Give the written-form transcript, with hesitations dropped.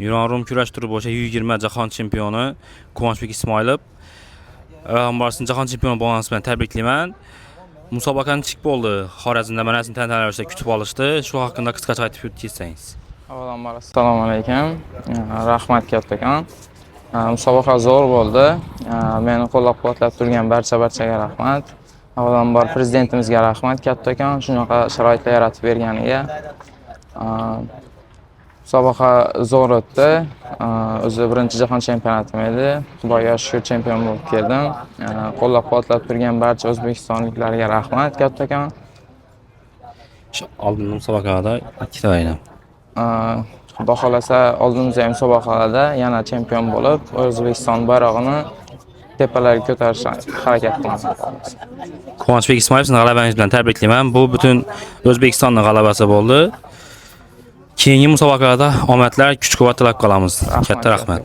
Yuron-Rum kurash turi bo'yicha 120 jahon chempioni Quvonchbek Ismoilov. Avvalambor jahon chempioni bo'lganingiz bilan tabriklayman. Musobaqani kichik bo'ldi. Xorazmda mana shuni tantanalarda kutib olishdi. Shu haqida qisqacha aytib o'tsangiz. Avvalambor assalomu alaykum. Rahmat kattakon. Musobaqa zo'r bo'ldi. Meni qo'llab-quvvatlab turgan barchaga rahmat. Avvalambor prezidentimizga rahmat kattakon, shunaqa sharoitlar yaratib berganiga. Musobaqa zo'r o'tdi. O'zi birinchi jahon chempionatim edi. Xudoga shukr chempion bo'lib keldim. Qo'llab-quvvatlab turgan barcha o'zbekistonliklarga rahmat kattakon. Oldingi musobaqada ikkita o'yin. Xudo xolasa oldimizda musobaqalarda yana chempion bo'lib, O'zbekiston bayrog'ini tepalarga ko'tarishga harakat qilamiz. Quvonchbek Ismoilovni g'alabangiz bilan tabriklayman. Bu butun O'zbekistonning g'alabasi bo'ldi. Keyingi musobaqalarda omadlar, kuch-quvvat tilab qolamiz. Katta rahmat.